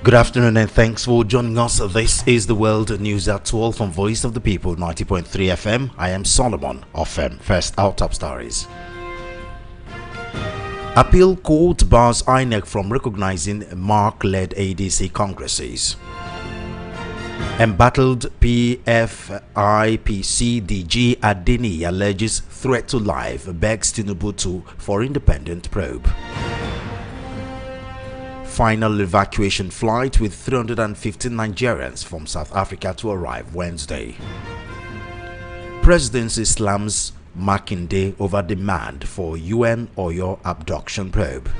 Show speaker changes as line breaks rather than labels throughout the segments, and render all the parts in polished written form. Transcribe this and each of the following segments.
Good afternoon and thanks for joining us. This is the World News at 12 from Voice of the People 90.3 FM. I am Solomon of First, our top stories. Appeal court bars INEC from recognizing Mark-led ADC congresses. Embattled PFIPC DG Adeni alleges threat to life, begs Tinubu for independent probe. Final evacuation flight with 315 Nigerians from South Africa to arrive Wednesday. President Islam's Makinde over demand for UN Oyo abduction probe.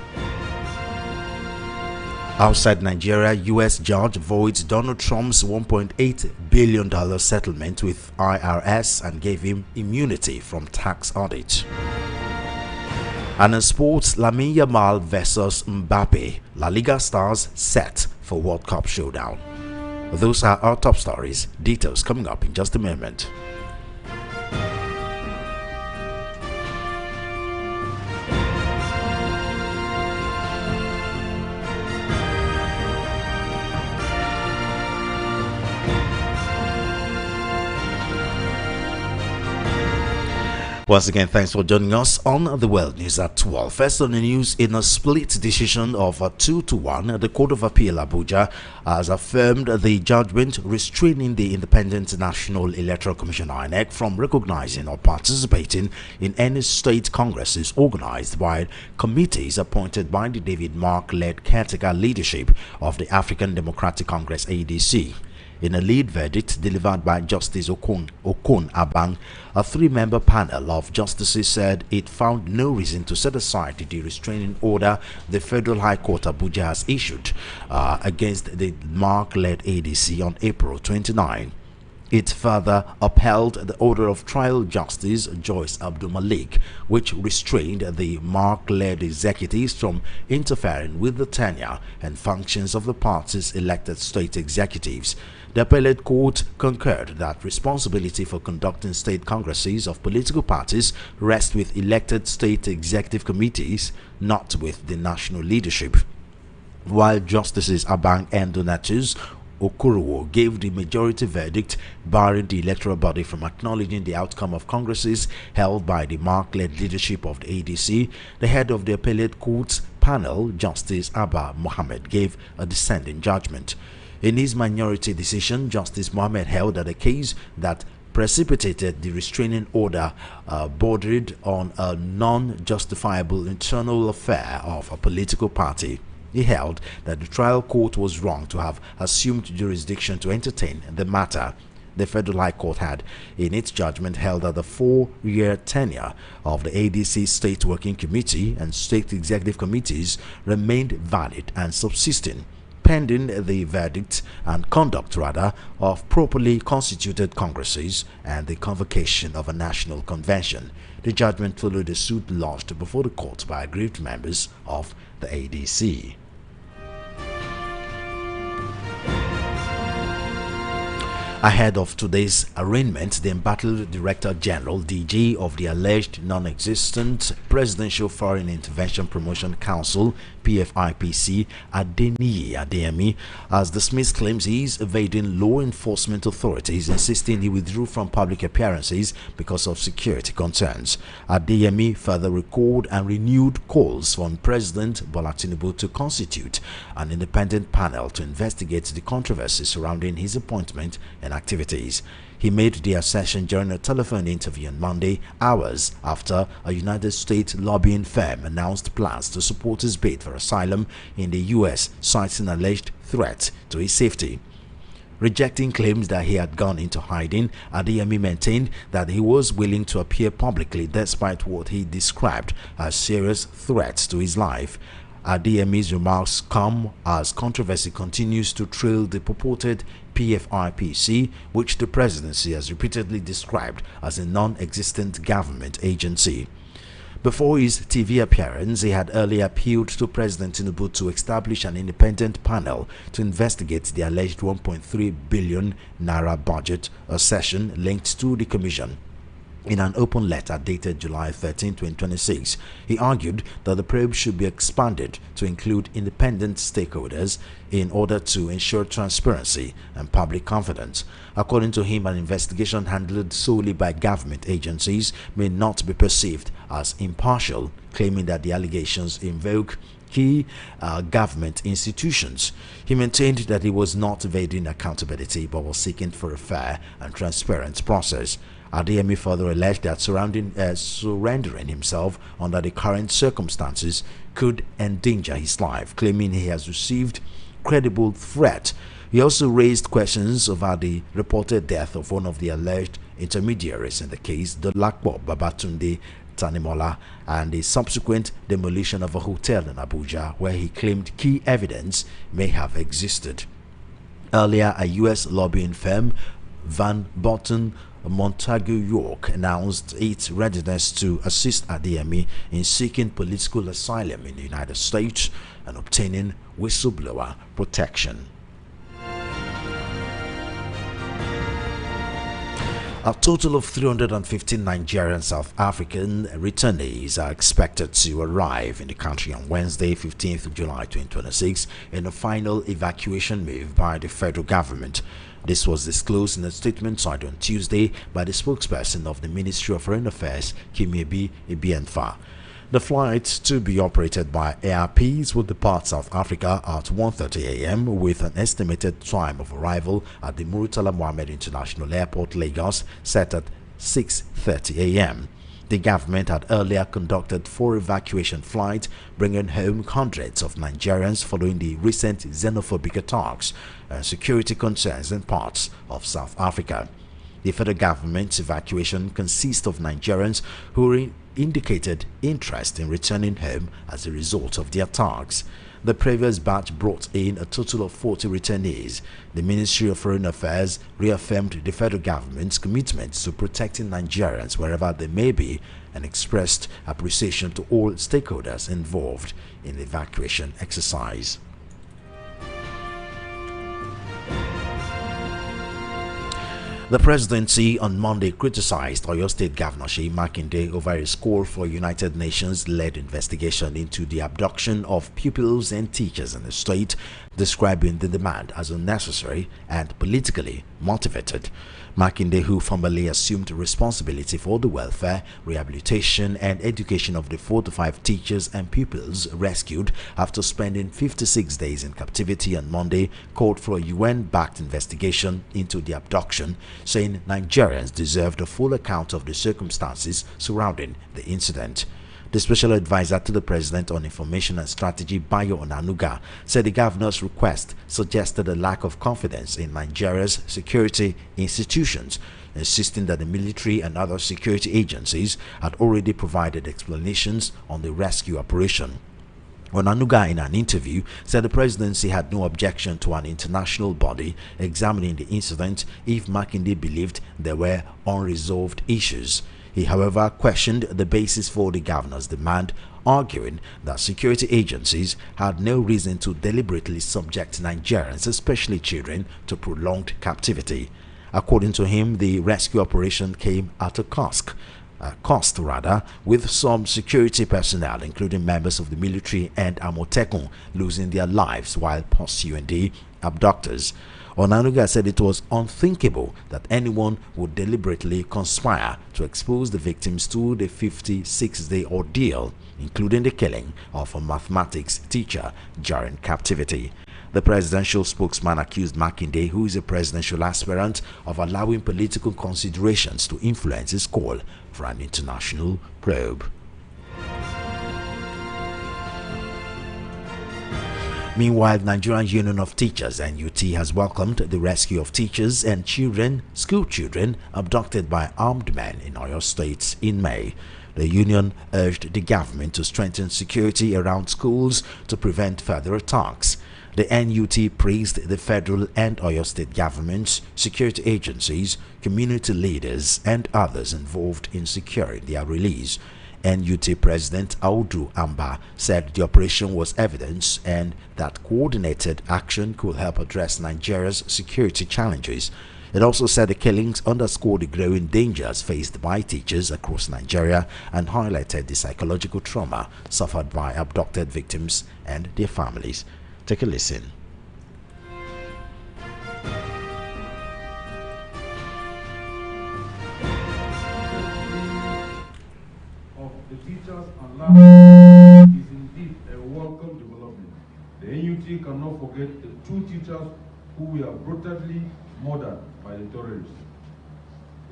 Outside Nigeria, U.S. judge voids Donald Trump's $1.8 billion settlement with IRS and gave him immunity from tax audit. And in sports, Lamine Yamal versus Mbappe, La Liga stars set for World Cup showdown. Those are our top stories. Details coming up in just a moment. Once again, thanks for joining us on the World News at 12. First on the news, in a split decision of 2-1, the Court of Appeal Abuja has affirmed the judgment restraining the Independent National Electoral Commission INEC from recognizing or participating in any state congresses organized by committees appointed by the David Mark-led caretaker leadership of the African Democratic Congress ADC. In a lead verdict delivered by Justice Okon Abang, a three-member panel of justices said it found no reason to set aside the restraining order the Federal High Court Abuja has issued against the Mark-led ADC on April 29. It further upheld the order of trial Justice Joyce Abdul Malik, which restrained the Mark-led executives from interfering with the tenure and functions of the party's elected state executives. The appellate court concurred that responsibility for conducting state congresses of political parties rests with elected state executive committees, not with the national leadership. While Justices Abang and Donatus Okuruwo gave the majority verdict barring the electoral body from acknowledging the outcome of congresses held by the Mark-led leadership of the ADC, the head of the appellate court's panel, Justice Abba Mohammed, gave a dissenting judgment. In his minority decision, Justice Mohammed held that a case that precipitated the restraining order bordered on a non-justifiable internal affair of a political party. He held that the trial court was wrong to have assumed jurisdiction to entertain the matter. The Federal High Court had, in its judgment, held that the 4-year tenure of the ADC State Working Committee and State Executive Committees remained valid and subsisting, pending the verdict and conduct of properly constituted congresses and the convocation of a national convention. The judgment followed a suit lodged before the court by aggrieved members of the ADC. Ahead of today's arraignment, the embattled Director General (DG) of the alleged non-existent Presidential Foreign Intervention Promotion Council (PFIPC), Adeyemi, has dismissed claims he is evading law enforcement authorities, insisting he withdrew from public appearances because of security concerns. Adeyemi further recalled and renewed calls from President Bola Tinubu to constitute an independent panel to investigate the controversy surrounding his appointment and activities. He made the assertion during a telephone interview on Monday, hours after a United States lobbying firm announced plans to support his bid for asylum in the U.S., citing alleged threat to his safety. Rejecting claims that he had gone into hiding, Adeyemi maintained that he was willing to appear publicly despite what he described as serious threats to his life. Adeyemi's remarks come as controversy continues to trail the purported PFIPC, which the presidency has repeatedly described as a non-existent government agency. Before his TV appearance, he had earlier appealed to President Tinubu to establish an independent panel to investigate the alleged 1.3 billion naira budget assertion linked to the commission. In an open letter dated July 13, 2026, he argued that the probe should be expanded to include independent stakeholders in order to ensure transparency and public confidence. According to him, an investigation handled solely by government agencies may not be perceived as impartial, claiming that the allegations invoke key government institutions. He maintained that he was not evading accountability but was seeking for a fair and transparent process. Adeyemi further alleged that surrendering himself under the current circumstances could endanger his life, claiming he has received credible threat. He also raised questions over the reported death of one of the alleged intermediaries in the case, Dolakbo Babatunde Tanimola, and the subsequent demolition of a hotel in Abuja where he claimed key evidence may have existed. Earlier, a U.S. lobbying firm, Van Botten Montague York, announced its readiness to assist Adeyemi in seeking political asylum in the United States and obtaining whistleblower protection. A total of 315 Nigerian South African returnees are expected to arrive in the country on Wednesday, 15th of July 2026, in a final evacuation move by the federal government. This was disclosed in a statement signed on Tuesday by the spokesperson of the Ministry of Foreign Affairs, Kimebi Ibienfa. The flight, to be operated by ARPs, will depart South Africa at 1:30 a.m. with an estimated time of arrival at the Murtala Mohammed International Airport, Lagos, set at 6:30 a.m. The government had earlier conducted 4 evacuation flights, bringing home hundreds of Nigerians following the recent xenophobic attacks and security concerns in parts of South Africa. The federal government's evacuation consists of Nigerians who indicated interest in returning home as a result of the attacks. The previous batch brought in a total of 40 returnees. The Ministry of Foreign Affairs reaffirmed the federal government's commitment to protecting Nigerians wherever they may be and expressed appreciation to all stakeholders involved in the evacuation exercise. The presidency on Monday criticized Oyo State Governor Seyi Makinde over his call for a United Nations-led investigation into the abduction of pupils and teachers in the state, describing the demand as unnecessary and politically motivated. Makinde, who formerly assumed responsibility for the welfare, rehabilitation and education of the 4 to 5 teachers and pupils rescued after spending 56 days in captivity on Monday, called for a UN-backed investigation into the abduction, saying Nigerians deserved a full account of the circumstances surrounding the incident. The special advisor to the president on information and strategy, Bayo Onanuga, said the governor's request suggested a lack of confidence in Nigeria's security institutions, insisting that the military and other security agencies had already provided explanations on the rescue operation. Onanuga, in an interview, said the presidency had no objection to an international body examining the incident if Makinde believed there were unresolved issues. He, however, questioned the basis for the governor's demand, arguing that security agencies had no reason to deliberately subject Nigerians, especially children, to prolonged captivity. According to him, the rescue operation came at a cost, with some security personnel, including members of the military and Amotekun, losing their lives while pursuing the abductors. Onanuga said it was unthinkable that anyone would deliberately conspire to expose the victims to the 56-day ordeal, including the killing of a mathematics teacher during captivity. The presidential spokesman accused Makinde, who is a presidential aspirant, of allowing political considerations to influence his call for an international probe. Meanwhile, Nigerian Union of Teachers (NUT) has welcomed the rescue of teachers and children, school children, abducted by armed men in Oyo State in May. The union urged the government to strengthen security around schools to prevent further attacks. The NUT praised the federal and Oyo State governments, security agencies, community leaders, and others involved in securing their release. NUT President Audu Amba said the operation was evidence and that coordinated action could help address Nigeria's security challenges. It also said the killings underscored the growing dangers faced by teachers across Nigeria and highlighted the psychological trauma suffered by abducted victims and their families. Take a listen.
Of the teachers and learners is indeed a welcome development. The NUT cannot forget the 2 teachers who were brutally murdered by the terrorists.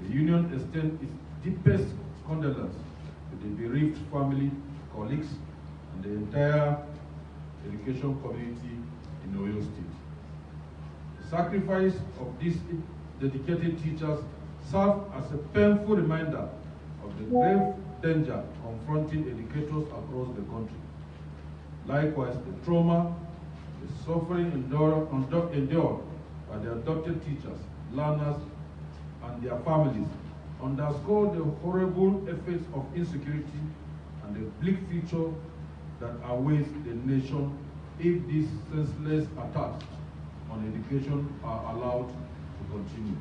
The union extends its deepest condolence to the bereaved family, colleagues, and the entire education community in Oyo State. The sacrifice of these dedicated teachers serves as a painful reminder of the grave danger confronting educators across the country. Likewise, the trauma, the suffering endured by the adopted teachers, learners, and their families underscore the horrible effects of insecurity and the bleak future that awaits the nation if these senseless attacks on education are allowed to continue.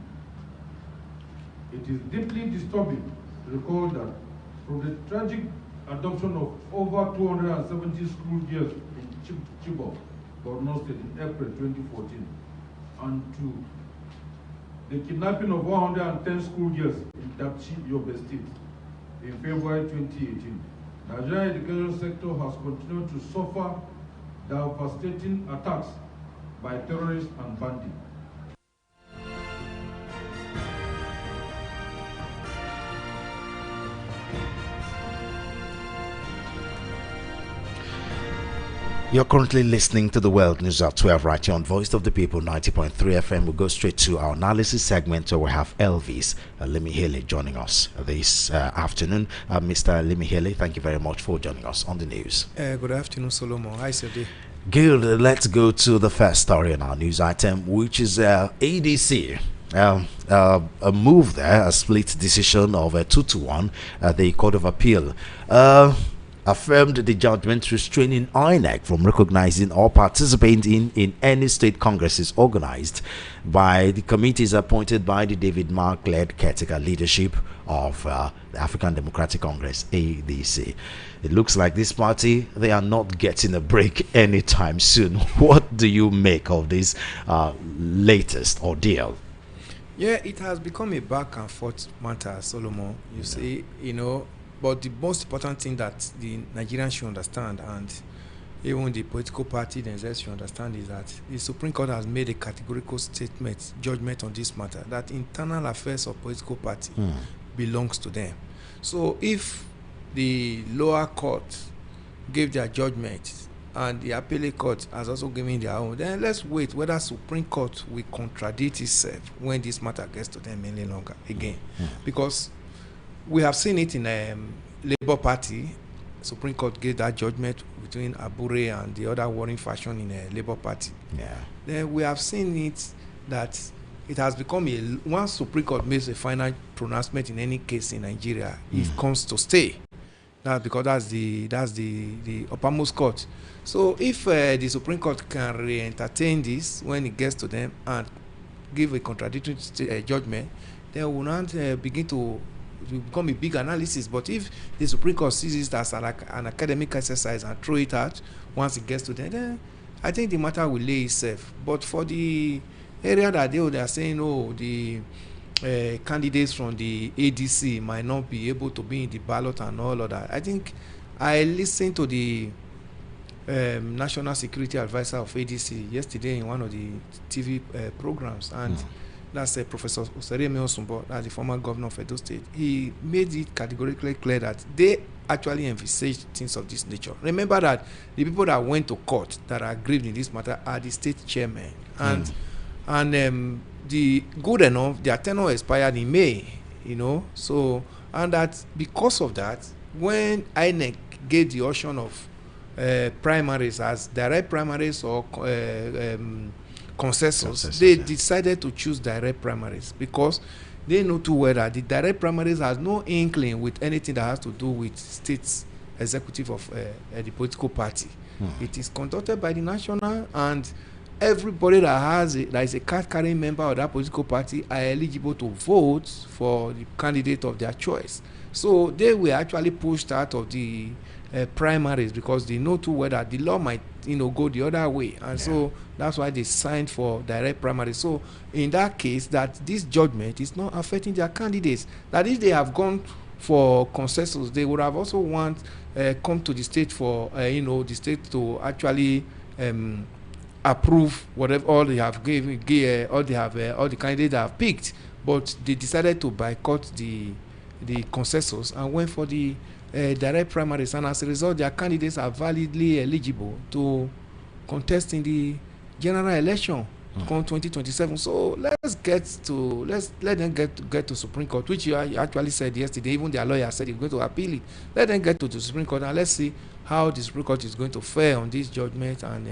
It is deeply disturbing to recall that from the tragic adoption of over 270 school girls in Chibok, Borno State in April 2014, and to the kidnapping of 110 school girls in Dapchi, Yobe State in February 2018, the Nigerian education sector has continued to suffer devastating attacks by terrorists and bandits.
You're currently listening to the World News at 12 right here on Voice of the People 90.3 FM. We'll go straight to our analysis segment where we have Elvis Limihele joining us this afternoon. Mr. Limihele, thank you very much for joining us on the news.
Good afternoon, Solomon. Hi, Sade.
Good. Let's go to the first story in our news item, which is ADC. A move there, a split decision of 2-1 at the Court of Appeal. Affirmed the judgment restraining INEC from recognizing or participating in any state congresses organized by the committees appointed by the David Mark-led caretaker leadership of the African Democratic Congress, ADC. It looks like this party, they are not getting a break anytime soon. What do you make of this latest ordeal?
Yeah, it has become a back and forth matter, Solomon. You see, but the most important thing that the Nigerians should understand, and even the political party themselves should understand, is that the Supreme Court has made a categorical judgment on this matter, that internal affairs of political party belongs to them. So if the lower court gave their judgment and the appellate court has also given their own, then let's wait whether Supreme Court will contradict itself when this matter gets to them any longer again. Because we have seen it in Labour Party. Supreme Court gave that judgment between Abure and the other warring faction in the Labour Party.
Yeah.
Then we have seen it that it has become once Supreme Court makes a final pronouncement in any case in Nigeria, it comes to stay. That's because that's the uppermost court. So if the Supreme Court can re-entertain this when it gets to them and give a contradictory judgment, then we will not begin to. It will become a big analysis. But if the Supreme Court sees it as an academic exercise and throw it out once it gets to them, then I think the matter will lay itself. But for the area that they are saying, the candidates from the ADC might not be able to be in the ballot and all of that, I think I listened to the National Security Advisor of ADC yesterday in one of the TV programs, and that's Professor Osereme Osumbo, that's the former governor of Edo State. He made it categorically clear that they actually envisage things of this nature. Remember that the people that went to court that are aggrieved in this matter are the state chairmen, and the good enough, their tenure expired in May, so, and that because of that, when INEC gave the option of primaries as direct primaries or consensus, they decided to choose direct primaries because they know too well that the direct primaries has no inkling with anything that has to do with states executive of the political party. It is conducted by the national, and everybody that is a card-carrying member of that political party are eligible to vote for the candidate of their choice. So they were actually pushed out of the primaries because they know too well that the law might go the other way, and so that's why they signed for direct primary. So in that case, that this judgment is not affecting their candidates, that if they have gone for consensus, they would have also come to the state for the state to actually approve whatever all they have all the candidates have picked, but they decided to boycott the consensus and went for the direct primaries, and as a result their candidates are validly eligible to contest in the general election come 2027. So let them get to Supreme Court, which you actually said yesterday. Even their lawyer said he's going to appeal it. Let them get to the Supreme Court, and let's see how the Supreme Court is going to fare on this judgment, and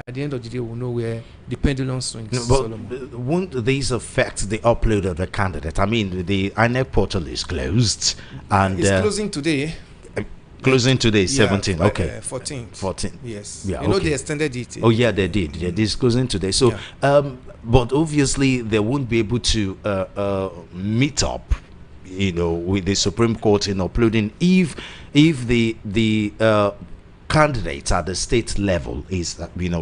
at the end of the day we'll know where the pendulum swings.
No, but won't these affect the upload of the candidate? I mean, the INEC portal is closed, and
it's closing today.
Closing today, 17. Okay,
14. Yes.
Yeah.
They extended it.
Oh yeah, they did. Yeah, this closing today. So, but obviously they won't be able to meet up, with the Supreme Court in uploading if the candidates at the state level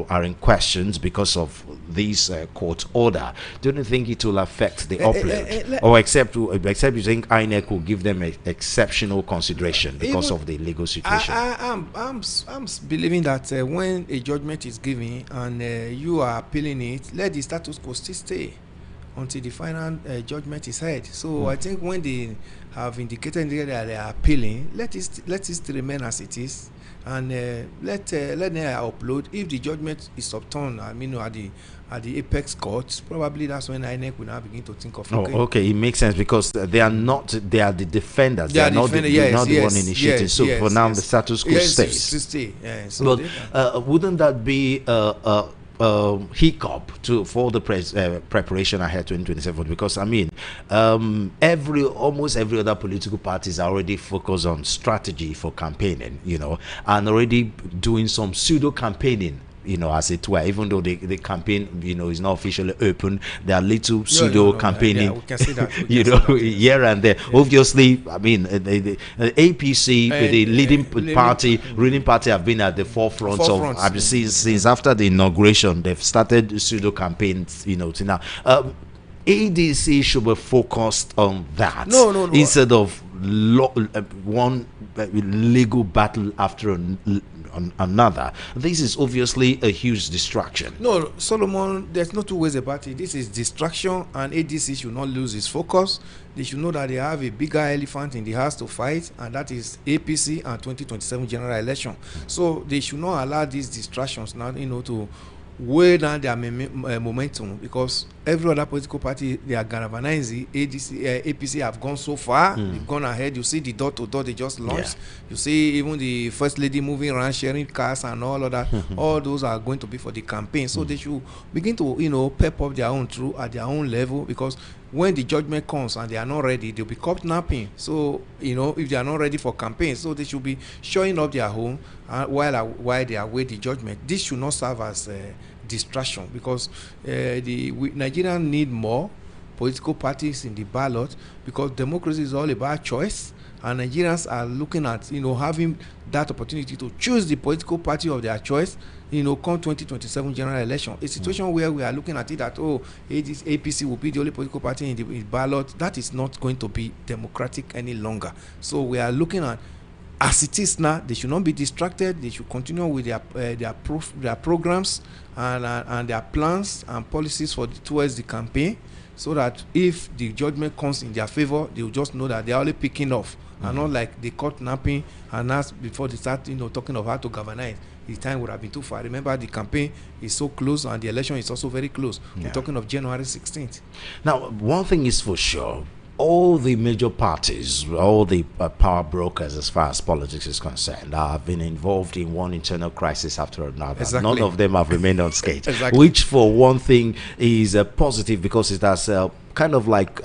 are in questions because of this court order. Don't you think it will affect the upload, or except you think INEC will give them exceptional consideration because of the legal situation?
I'm believing that when a judgment is given and you are appealing it, let the status quo still stay until the final judgment is heard. So I think when they have indicated that they are appealing, let it still remain as it is, and let them upload. If the judgment is overturned, at the apex court, probably that's when INEC will now begin to think of.
Okay, it makes sense because they are the defenders. They are not the one initiating. So for now, the status quo stays. But wouldn't that be hiccup for the preparation ahead 2027? Because almost every other political party is already focused on strategy for campaigning, and already doing some pseudo campaigning, as it were, even though the campaign, is not officially open. There are little pseudo campaigning,
we can see that.
Here and there. Obviously, the APC, the ruling party, have been at the forefront of since after the inauguration. They've started pseudo campaigns, to now. ADC should be focused on that instead of one legal battle after another. This is obviously a huge distraction.
No, Solomon, there's no two ways about it. This is distraction, and ADC should not lose its focus. They should know that they have a bigger elephant in the house to fight, and that is APC and 2027 general election. So they should not allow these distractions now, to weigh down their momentum, because every other political party, they are galvanizing. APC have gone so far, they've gone ahead. You see the door-to-door they just launched. You see even the first lady moving around, sharing cars and all of that. All those are going to be for the campaign. So they should begin to pep up their own through at their own level, because when the judgment comes and they are not ready, they'll be caught napping. So if they are not ready for campaign, so they should be showing up their home while they await the judgment. This should not serve as distraction, because Nigerians need more political parties in the ballot, because democracy is all about choice, and Nigerians are looking at having that opportunity to choose the political party of their choice come 2027 general election. A situation where we are looking at it that APC will be the only political party in the ballot, that is not going to be democratic any longer. So we are looking at, as it is now, they should not be distracted. They should continue with their programs and their plans and policies towards the campaign, so that if the judgment comes in their favor, they will just know that they are only picking off, and not like they caught napping, and that's before they start talking of how to galvanize. The time would have been too far. Remember, the campaign is so close, and the election is also very close. We're talking of January 16th.
Now, one thing is for sure, all the major parties, all the power brokers as far as politics is concerned, have been involved in one internal crisis after another.
Exactly.
None of them have remained unscathed.
Exactly.
Which, for one thing, is positive, because it has kind of like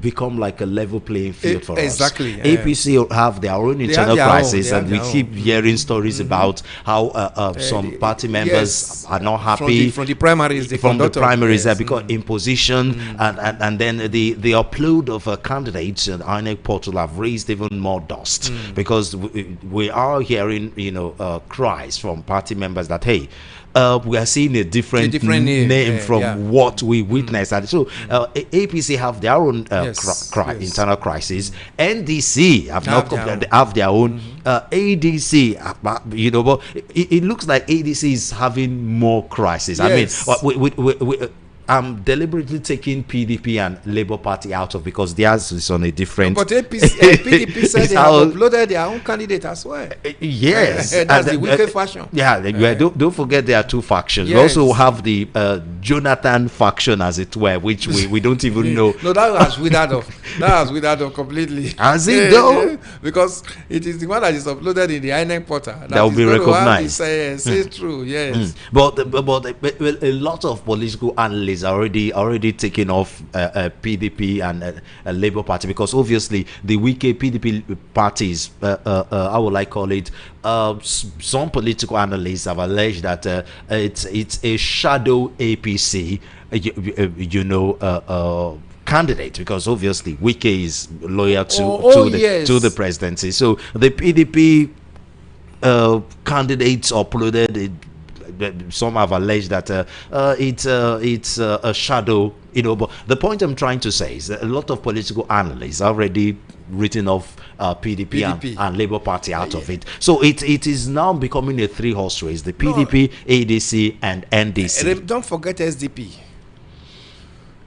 become like a level playing field for
exactly,
us. APC have their own internal crisis, and we keep hearing stories about how some party members are not happy
from the primaries.
Because imposition and then the upload of candidates and INEC portal have raised even more dust, because we are hearing cries from party members that, hey, we are seeing a different name from what we witnessed. And so APC have their own internal crisis. NDC have their own. ADC, but it looks like ADC is having more crisis.
Yes.
I mean, I'm deliberately taking PDP and Labour Party out of, because theirs is on a different.
But PDP said they have uploaded their own candidate as well.
Yes,
that's the wicked faction.
Don't forget there are two factions.
Yes.
We also have the Jonathan faction, as it were, which we don't even know.
No, that has withered off. That has withered off completely.
Has it though?
Because it is the one that is uploaded in the INEC portal
that will be recognized.
Say true, yes.
But a lot of political analysts are already taking off PDP and Labour Party, because obviously the wicked PDP parties, how would I call it? Some political analysts have alleged that it's a shadow APC, candidate, because obviously Wike is loyal to the presidency. So the PDP candidates uploaded. Some have alleged that it's a shadow, but the point I'm trying to say is that a lot of political analysts already written off PDP. And Labour Party out of it. So it is now becoming a three-horse race: the PDP, ADC, and NDC.
Don't forget SDP.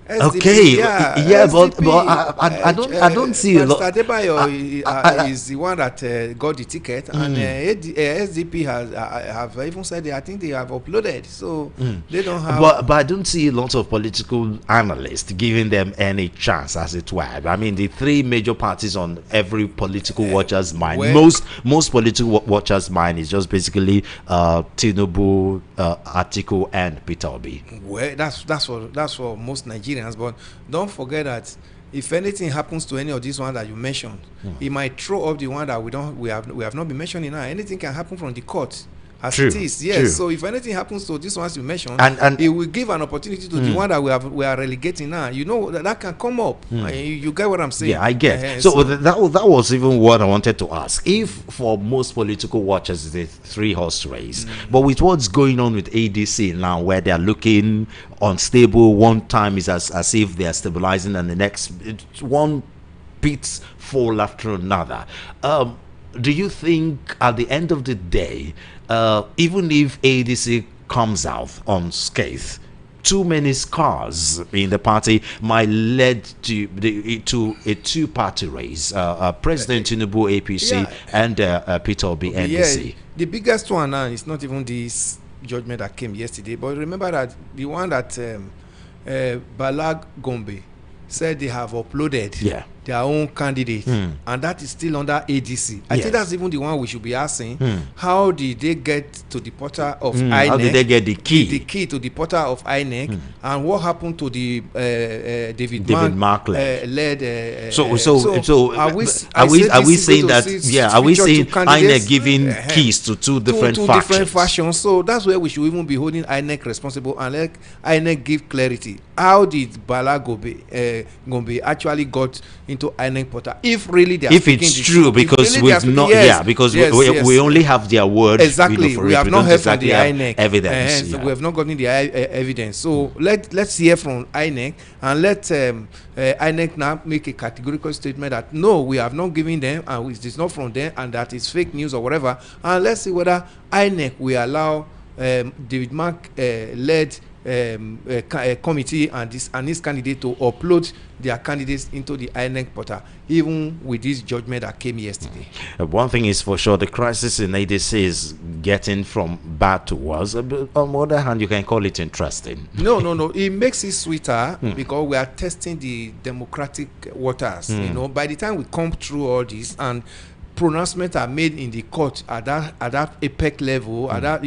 SDP, but I don't see a lot.
Adebayo is the one that got the ticket, and SDP have even said I think they have uploaded, so they don't have.
But I don't see a lot of political analysts giving them any chance, as it were. I mean, the three major parties on every political watcher's mind, most political watchers' mind is just basically Tinubu, Atiku, and Peter Obi.
Well, that's for most Nigerians. But don't forget that if anything happens to any of these ones that you mentioned, it might throw up the one that we have not been mentioning now. Anything can happen from the court. As it is, yes. True. So if anything happens to these ones you mentioned, and it will give an opportunity to the one that we are relegating now. That can come up. You get what I'm saying?
Yeah, I get. So that was even what I wanted to ask. If for most political watchers it's a three-horse race, but with what's going on with ADC now, where they are looking unstable, one time is as if they are stabilizing, and the next one beats fall after another. Do you think at the end of the day, even if ADC comes out unscathed, too many scars in the party might lead to a two-party race? President Tinubu APC and Peter Obi NDC.
Yeah, the biggest one now is not even this judgment that came yesterday, but remember that the one that Bala Gombe said they have uploaded their own candidate, and that is still under ADC. I think that's even the one we should be asking. How did they get to the portal of INEC?
How did they get the key?
The key to the portal of INEC, and what happened to the David Mark led?
So are we saying that? Are we saying INEC giving keys to two different
factions? So that's where we should even be holding INEC responsible and let INEC give clarity. How did Bala Gombe actually got into INEC portal? If really they are
it's true, because we've not, we only have their word.
Exactly, we have not heard from the INEC
evidence.
So we have not gotten the evidence. So let's hear from INEC, and let INEC now make a categorical statement that no, we have not given them, and it is not from them, and that is fake news or whatever. And let's see whether INEC will allow David Mark led committee and his candidate to upload their candidates into the INEC portal, even with this judgment that came yesterday.
One thing is for sure, the crisis in ADC is getting from bad to worse. But on the other hand, you can call it interesting.
No. It makes it sweeter because we are testing the democratic waters. By the time we come through all this, and pronouncements are made in the court at that apex level, at that,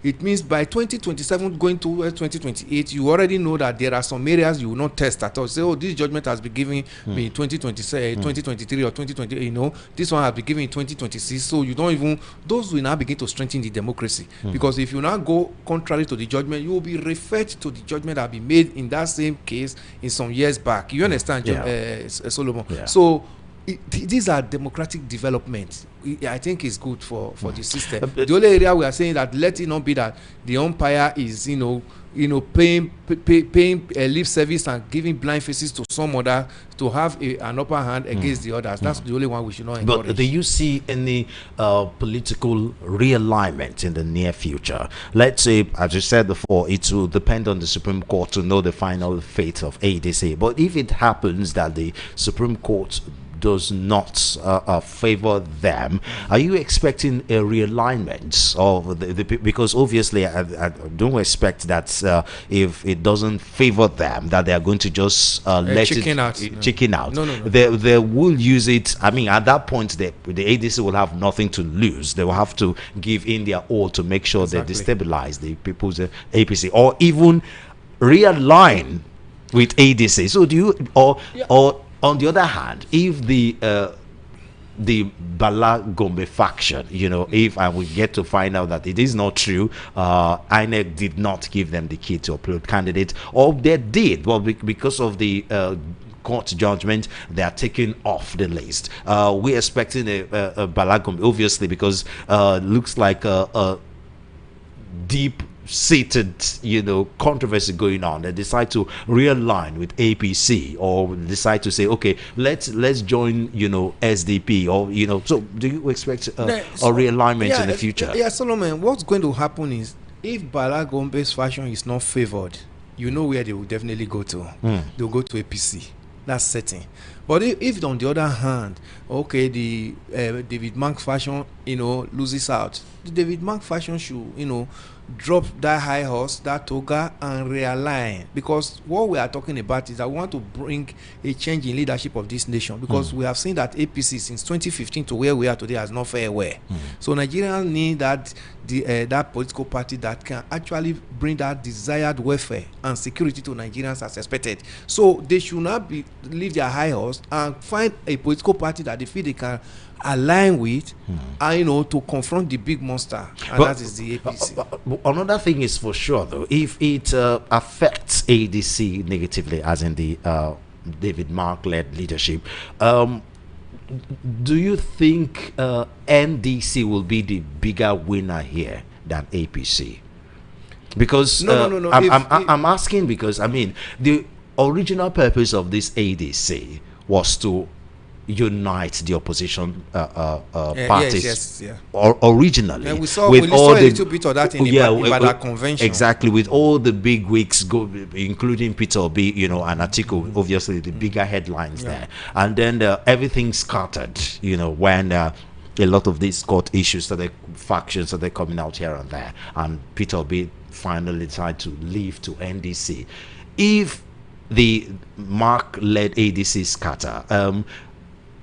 it means by 2027 going to 2028, you already know that there are some areas you will not test at all. Say, oh, this judgment has been given in 2027, 2023 or 2020, this one has been given in 2026. So you don't even, those will now begin to strengthen the democracy. Because if you now go contrary to the judgment, you will be referred to the judgment that have been made in that same case in some years back. You understand, Solomon?
Yeah.
So these are democratic developments. I think it's good for the system. The only area we are saying that let it not be that the umpire is paying lip service and giving blind faces to some other to have an upper hand against the others. That's the only one we should not encourage.
But do you see any political realignment in the near future? Let's say, as you said before, it will depend on the Supreme Court to know the final fate of ADC. But if it happens that the Supreme Court does not favor them, are you expecting a realignment of the because obviously I don't expect that if it doesn't favor them that they are going to just let chicken out. No. They will use it. I mean, at that point the ADC will have nothing to lose. They will have to give in their all to make sure they destabilize the people's APC, or even realign with ADC. So do you or on the other hand, if the Bala Gombe faction, if and we get to find out that it is not true, INEC did not give them the key to upload candidates, or they did, well, because of the court judgment, they are taken off the list. We're expecting a Bala Gombe, obviously, because looks like a deep seated controversy going on. They decide to realign with APC, or decide to say, okay, let's join SDP, or so do you expect a realignment in the future?
Solomon, what's going to happen is, if Bala Gombe's faction is not favored, where they will definitely go to. They'll go to APC. That's certain. But if on the other hand, okay, the David Mark faction loses out, the David Mark faction should drop that high horse, that toga, and realign. Because what we are talking about is that we want to bring a change in leadership of this nation, because we have seen that APC since 2015 to where we are today has not fared well. So Nigerians need that that political party that can actually bring that desired welfare and security to Nigerians as expected. So they should not leave their high horse and find a political party that they feel they can align with, and to confront the big monster, and that is the APC.
Another thing is for sure, though, if it affects ADC negatively, as in the David Mark-led leadership, do you think NDC will be the bigger winner here than APC? Because
no.
I'm asking because the original purpose of this ADC was to unite the opposition parties. Originally,
we saw a little bit of that in the Ibadan convention.
Exactly, with all the big wigs, including Peter Obi, and Atiku, obviously the bigger headlines there, and then everything scattered. When a lot of these court issues, so the factions are coming out here and there, and Peter Obi finally decided to leave to NDC. If the Mark-led ADC scatter,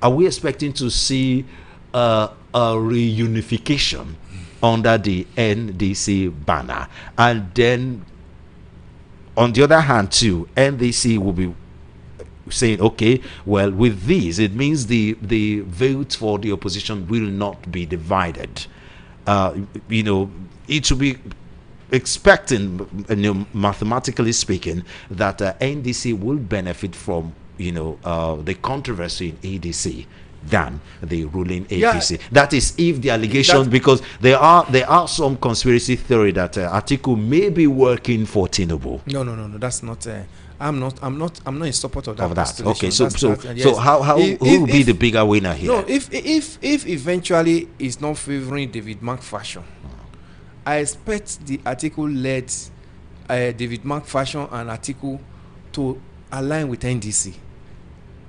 are we expecting to see a reunification under the NDC banner? And then, on the other hand, too, NDC will be saying, okay, well, with these, it means the vote for the opposition will not be divided. It should be expecting, mathematically speaking, that NDC will benefit from the controversy in ADC than the ruling APC. That is if the allegation, because there are some conspiracy theory that Atiku may be working for Tinubu.
No, that's not. I'm not in support of that.
Okay, so who will be the bigger winner here?
No, if eventually it's not favoring David Mark fashion, I expect the Atiku-led David Mark fashion and Atiku to align with NDC.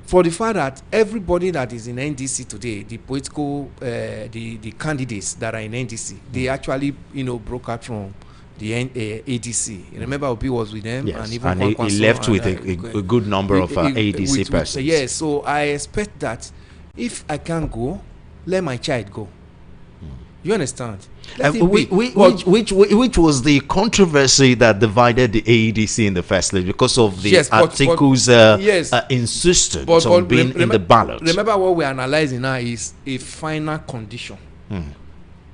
For the fact that everybody that is in NDC today, the political, the candidates that are in NDC, they actually, broke out from the ADC. You remember Obi was with them,
yes,
and even
he left with a good number of ADC persons.
Yes, so I expect that if I can go, let my child go. You understand?
Which was the controversy that divided the ADC in the first place because of the articles insisted on being in the ballot.
Remember what we're analyzing now is a final condition.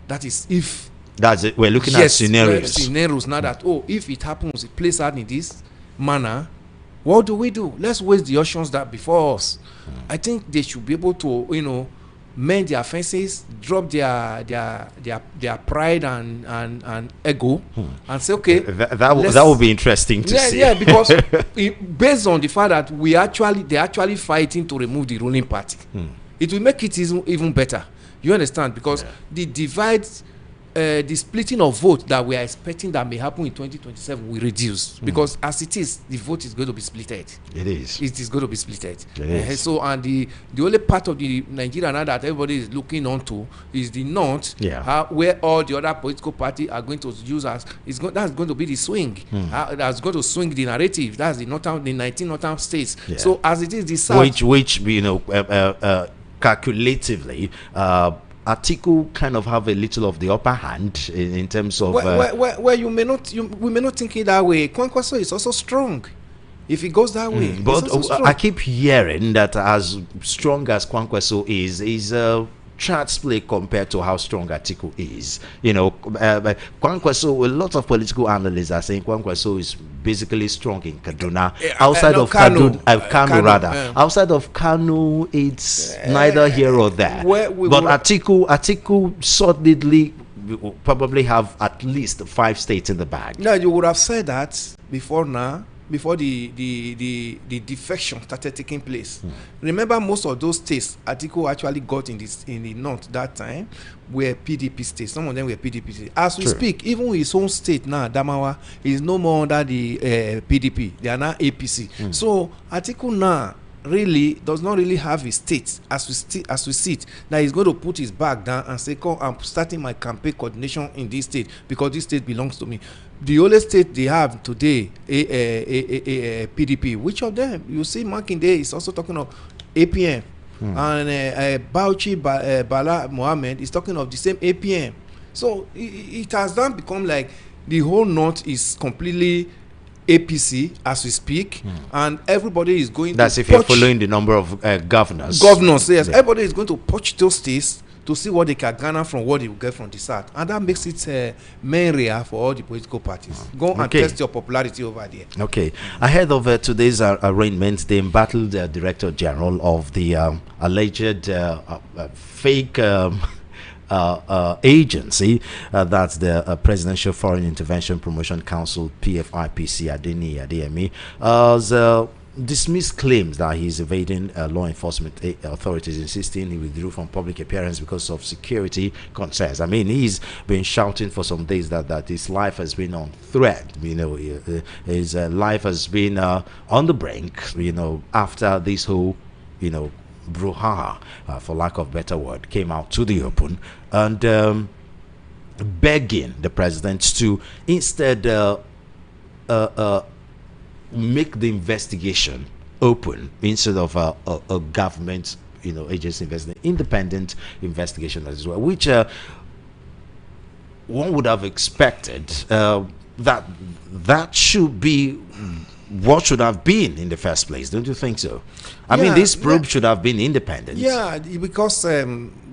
That is if
that's it. We're looking at scenarios
now that if it happens, it plays out in this manner. What do we do? Let's waste the options that before us. I think they should be able to, mend their offenses, drop their pride and ego, and say, okay,
that would be interesting to see.
Yeah, because based on the fact that they're actually fighting to remove the ruling party, it will make it even better. You understand? Because the divide, the splitting of vote that we are expecting that may happen in 2027 will reduce, because as it is, the vote is going to be splitted.
It is
going to be splitted.
It is.
So, and the only part of the Nigeria now that everybody is looking onto is the north, where all the other political parties are going to use as that's going to be the swing. That's going to swing the narrative. That's the 19 northern states. So as it is, the south,
which calculatively, Atiku kind of have a little of the upper hand in terms of
where we may not think it that way. Kwankwaso is also strong if it goes that way.
But I keep hearing that as strong as Kwankwaso is child's play compared to how strong Atiku is. Kwankwaso, a lot of political analysts are saying Kwankwaso is basically strong in Kaduna. Outside of Kano, outside of Kano, it's neither here or there. But Atiku solidly probably have at least 5 states in the bag.
No, you would have said that before now. Before the defection started taking place. Remember, most of those states Atiku actually got in the north that time were PDP states. Some of them were PDP states. As we speak, even his own state now, Adamawa, is no more under the PDP. They are now APC. So Atiku now really does not really have a state as we see it, that he's going to put his bag down and say, "Come, I'm starting my campaign coordination in this state because this state belongs to me." The only state they have today, PDP. Which of them? You see, Makinde is also talking of APM, and Bauchi Bala Mohammed is talking of the same APM. So it has then become like the whole north is completely APC as we speak, and everybody is going.
That's if you're following the number of governors.
Yes, everybody is going to poach those states to see what they can garner from what they will get from the south, and that makes it merrier for all the political parties. Go and test your popularity over there. Okay.
Ahead of today's arraignment, the embattled Director General of the alleged fake agency, that's the Presidential Foreign Intervention Promotion Council, PFIPC, Adeni Adeyemi, has dismissed claims that he's evading law enforcement authorities, insisting he withdrew from public appearance because of security concerns. I mean, he's been shouting for some days that his life has been on threat. His life has been on the brink, after this whole, brouhaha, for lack of better word, came out to the open, and begging the president to instead make the investigation open instead of a government agency independent investigation as well, which one would have expected that should be what should have been in the first place. Don't you think so? I mean, this probe should have been independent.
Yeah, because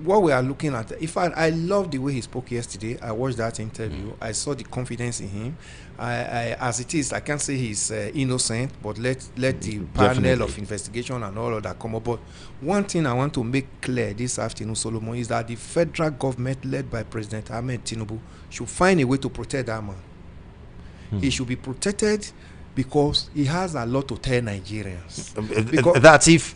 what we are looking at, in fact, I love the way he spoke yesterday. I watched that interview. I saw the confidence in him. I as it is, I can't say he's innocent, but let the panel of investigation and all of that come up. But one thing I want to make clear this afternoon, Solomon, is that the federal government led by President Ahmed Tinubu should find a way to protect that man. He should be protected, because he has a lot to tell Nigerians.
That if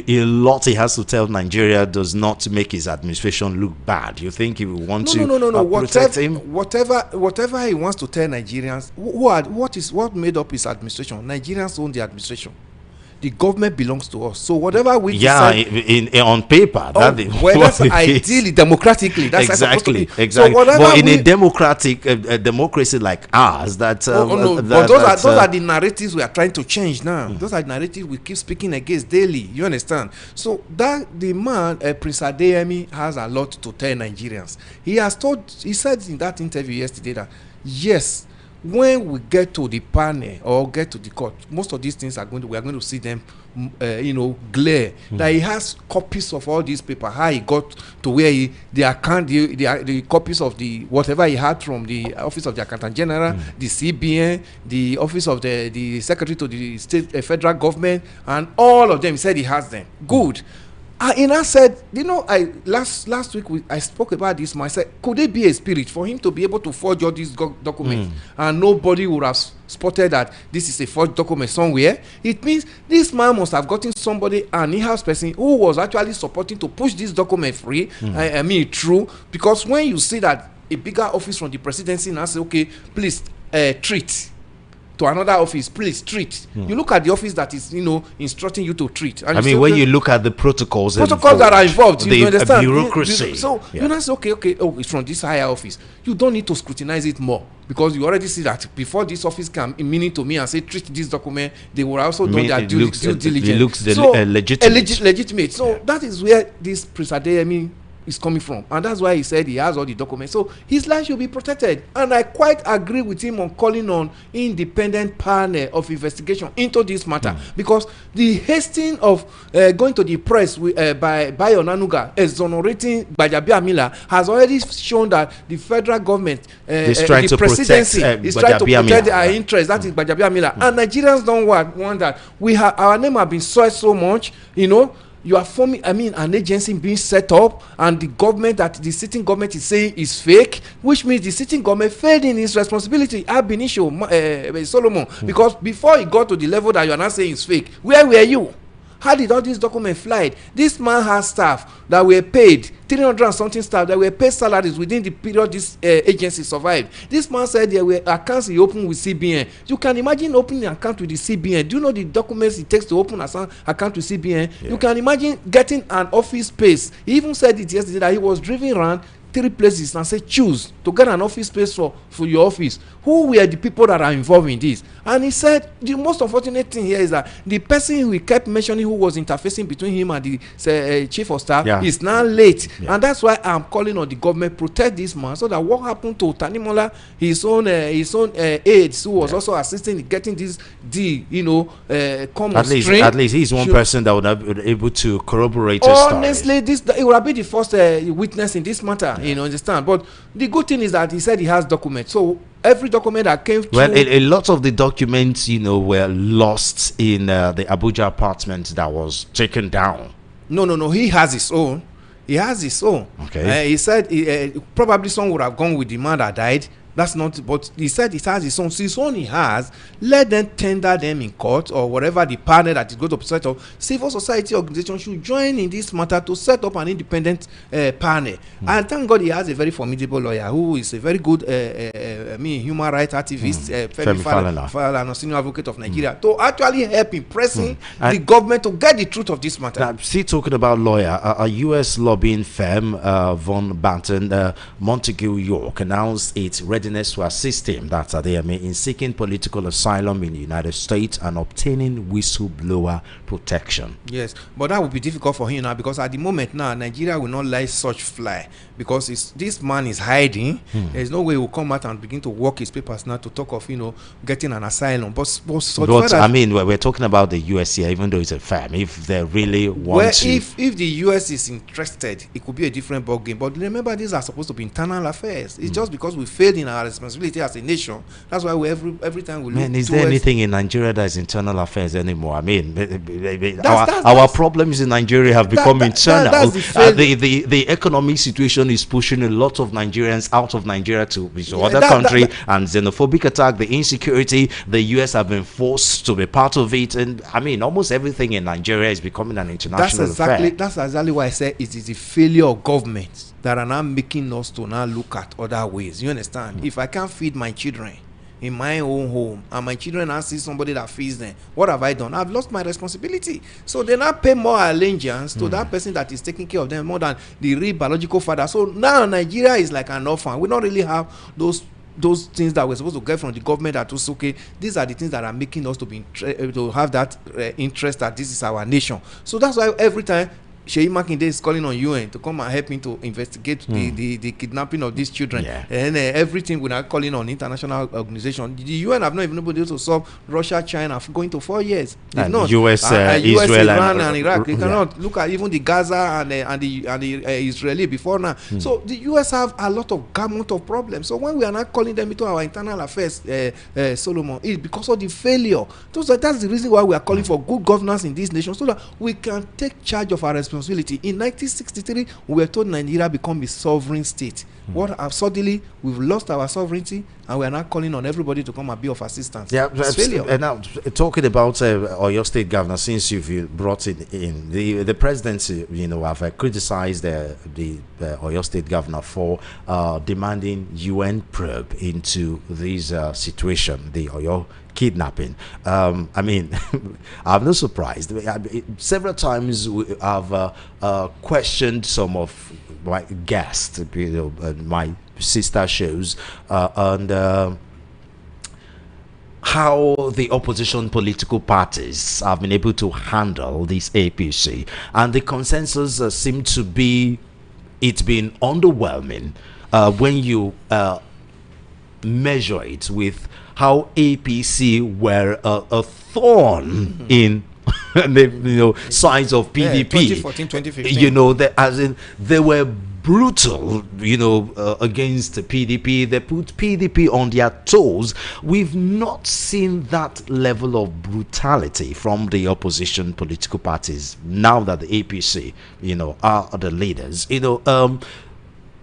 a lot he has to tell Nigeria does not make his administration look bad, you think he will want to protect him?
Whatever he wants to tell Nigerians, what made up his administration? Nigerians own the administration. the government belongs to us. So whatever we
decide, in on paper,
that's ideally democratically. That's
exactly.
So
but in a democratic democracy like ours,
but those are the narratives we are trying to change now. Those are the narratives we keep speaking against daily. You understand? So that the man, Prince Adeyemi, has a lot to tell Nigerians. He said in that interview yesterday that yes, when we get to the panel or get to the court, most of these things we are going to see them, glare. That he has copies of all these papers. How he got to where the copies of the whatever he had from the office of the Accountant General, the CBN, the office of the secretary to the state federal government, and all of them. He said he has them. Good. And I said, last week I spoke about this. I said, could it be a spirit for him to be able to forge all these documents and nobody would have spotted that this is a forged document somewhere? It means this man must have gotten somebody, an in-house person, who was actually supporting to push this document free. Through, because when you see that a bigger office from the presidency now say, okay, please treat to another office, please treat. You look at the office that is, instructing you to treat. And
when you look at the protocols
that are involved, you understand
bureaucracy.
So you not say, okay, it's from this higher office. You don't need to scrutinize it more, because you already see that before this office come meaning to me and say treat this document, they will also do their due diligence.
It looks
legitimate. So that is where this Prince Adeyemi is coming from, and that's why he said he has all the documents, so his life should be protected. And I quite agree with him on calling on independent panel of investigation into this matter, because the hasting of going to the press by Onanuga exonerating Gbajabiamila has already shown that the federal government, the presidency is trying to protect our interests. That is Gbajabiamila, and Nigerians don't want that. Our name have been soiled so much, you are forming, an agency being set up, and the government that the sitting government is saying is fake, which means the sitting government failed in its responsibility. Ab initio, Solomon, because before he got to the level that you are not saying is fake, where were you? How did all these documents fly? This man has staff that were paid, 300 and something staff that were paid salaries within the period this agency survived. This man said there were accounts he opened with CBN. You can imagine opening an account with the CBN. Do you know the documents it takes to open an account with CBN? Yeah. You can imagine getting an office space. He even said it yesterday that he was driving around 3 places and said choose to get an office space for your office. Who were the people that are involved in this? And he said the most unfortunate thing here is that the person who he kept mentioning who was interfacing between him and the chief of staff is now late. And that's why I'm calling on the government protect this man, so that what happened to Tanimola, his own aides who was also assisting in getting this deal, come on stream.
At least he's one person that would have been able to corroborate his story.
Honestly, it would have been the first witness in this matter. Understand? But the good thing is that he said he has documents. So every document that came through,
a lot of the documents were lost in the Abuja apartment that was taken down.
No, he has his own. Okay. He said probably some would have gone with the man that died. That's not, but he said it has his own. So his own he has. Let them tender them in court or whatever the panel that is going to set up. Civil society organization should join in this matter to set up an independent panel. And thank God he has a very formidable lawyer who is a very good human rights activist, Femi Falana, senior advocate of Nigeria, to actually help in pressing the government to get the truth of this matter.
Now, see, talking about lawyer, a U.S. lobbying firm, Von Banton, Montague York, announced its readiness to assist him, that's Adeyemi, in seeking political asylum in the United States and obtaining whistleblower protection.
Yes, but that would be difficult for him now, because at the moment now, Nigeria will not let such fly, because this man is hiding. There's no way he will come out and begin to work his papers now to talk of, getting an asylum. But
we're talking about the US here, even though it's a firm. If they really want to...
If the US is interested, it could be a different ballgame. But remember, these are supposed to be internal affairs. It's just because we failed in our responsibility as a nation. That's why every time we look.
Is there anything in Nigeria that is internal affairs anymore? Our problems in Nigeria have become internal. The economic situation is pushing a lot of Nigerians out of Nigeria to other country, and xenophobic attack, the insecurity, the US have been forced to be part of it, and almost everything in Nigeria is becoming an international affair.
That's exactly why I say it is the failure of governments that are now making us to now look at other ways. You understand? If I can't feed my children in my own home and my children now see somebody that feeds them, what have I done? I've lost my responsibility. So they now pay more allegiance to that person that is taking care of them more than the real biological father. So now Nigeria is like an orphan. We don't really have those things that we're supposed to get from the government, that was okay. These are the things that are making us to be to have that interest that this is our nation. So that's why every time Sheyi Makinde is calling on UN to come and help him to investigate the kidnapping of these children, and everything we're not calling on international organization. The UN have not even been able to solve Russia, China going to 4 years. They've not.
US, Israel,
Iran, and Iraq. They cannot look at even the Gaza and the Israeli before now. So the US have a lot of gamut of problems. So when we are not calling them into our internal affairs, Solomon, it's because of the failure. That's the reason why we are calling for good governance in this nation, so that we can take charge of our responsibility. In 1963, we were told Nigeria become a sovereign state. What suddenly we've lost our sovereignty, and we are now calling on everybody to come and be of assistance.
Yeah,
failure.
And now talking about Oyo State Governor, since you've brought it in, the presidency, have criticized the Oyo State Governor for demanding UN probe into this situation, the Oyo kidnapping. I mean, I'm not surprised. Several times we have questioned some of my guests, my sister shows, and how the opposition political parties have been able to handle this APC, and the consensus seemed to be it's been underwhelming when you measure it with how APC were a thorn in the sides of PDP.
2014, 2015.
As in they were brutal, against the PDP. They put PDP on their toes. We've not seen that level of brutality from the opposition political parties now that the APC, are the leaders. The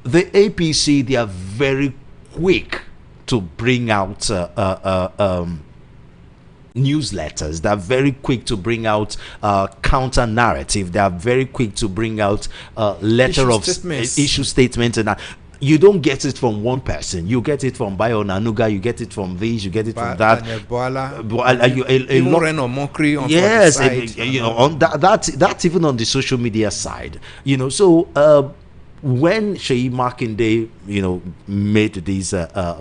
APC, they are very quick to bring out newsletters. They're very quick to bring out counter narrative. They are very quick to bring out issue statements, and you don't get it from one person. You get it from Bayo Nanuga. You get it from this. You get it from that. Yes, on that's even on the social media side. So. When Sheyi Makinde, made this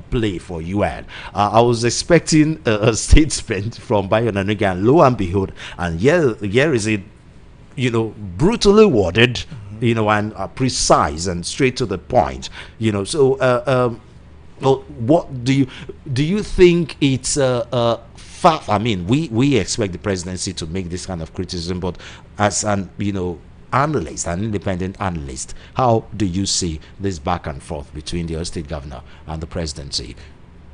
play for UN, I was expecting a statement from Bayo Nanuga, and lo and behold, and here is it, brutally worded, and precise and straight to the point, So, well, what do you think it's I mean, we expect the presidency to make this kind of criticism, but as an analyst, an independent analyst, how do you see this back and forth between the state governor and the presidency?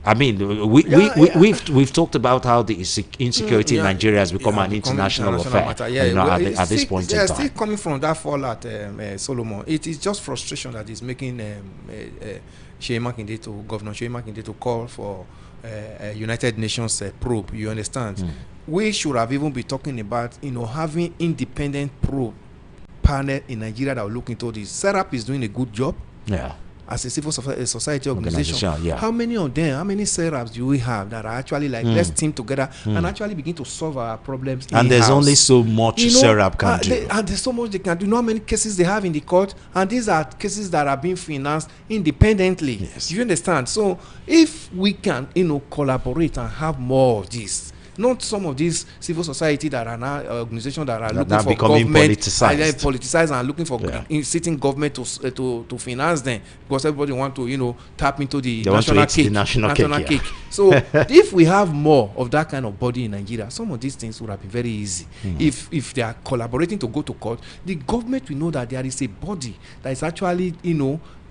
I mean, we've talked about how the insecurity in Nigeria has become an international affair. At this point in time,
still coming from that fallout, Solomon. It is just frustration that is making Governor Sheyi Makinde to call for a United Nations probe. You understand? We should have even been talking about having independent probe panel in Nigeria that will look into this. SERAP is doing a good job. As a civil society organization. How many of them, how many SERAPs do we have that are actually let's team together and actually begin to solve our problems?
And there's only so much SERAP can do.
And there's so much they can do. You know how many cases they have in the court? And these are cases that are being financed independently.
Yes.
Do you understand? So if we can, collaborate and have more of this, not some of these civil society that are now organizations that are looking for government politicized and looking for sitting government to finance them, because everybody want to tap into the national cake. So if we have more of that kind of body in Nigeria, some of these things would have been very easy. If they are collaborating to go to court, the government will know that there is a body that is actually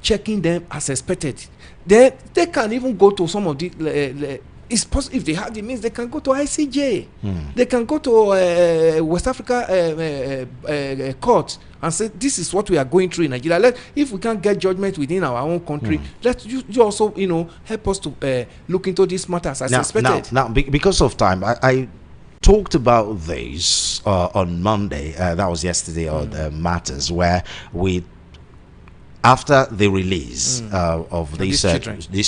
checking them as expected. They can even go to some of the it's possible. If they have the means, they can go to ICJ. They can go to West Africa court and say, this is what we are going through in Nigeria. If we can't get judgment within our own country, let you also help us to look into these matters as expected.
Now, because of time, I talked about this on Monday. That was yesterday on Matters, where we after the release of these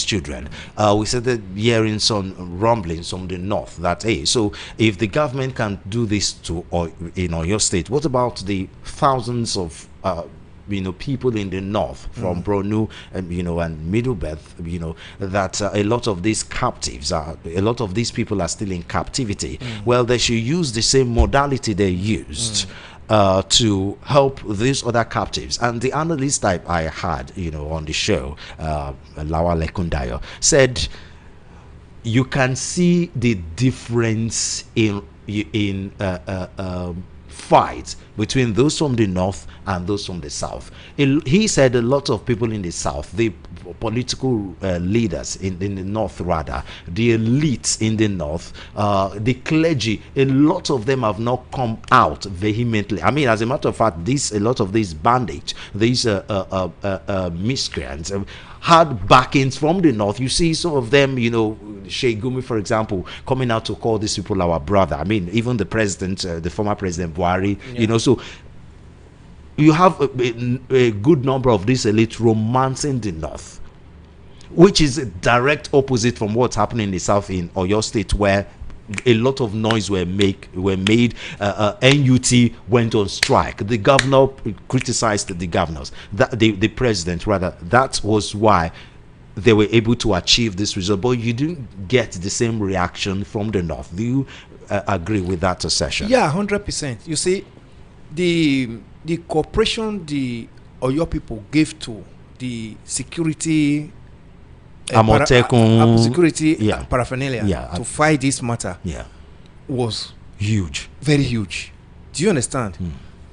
children, we started hearing some rumblings from the north that, hey, so if the government can do this in Oyo State, what about the thousands of people in the north from Borno, and Middle Belt, that a lot of these captives a lot of these people are still in captivity. Well, they should use the same modality they used to help these other captives. And the analyst I had, on the show, Lawa Lekundayo, said you can see the difference in fight between those from the north and those from the south. He said a lot of people in the south, the political leaders in the north, rather, the elites in the north, the clergy, a lot of them have not come out vehemently. I mean, as a matter of fact, a lot of these bandits, these miscreants, had backings from the north. You see some of them, Sheikh Gumi, for example, coming out to call these people our brother. I mean, even the president, the former president Buhari, so you have a good number of these elites romancing the north, which is a direct opposite from what's happening in the south in Oyo State, where a lot of noise were made. NUT went on strike. The governor criticized the governors, the president rather. That was why they were able to achieve this result. But you didn't get the same reaction from the north. Do you agree with that assertion?
Yeah, 100%. You see, the cooperation the Oyo people gave to the security security paraphernalia to fight this matter was
huge,
very huge. Do you understand?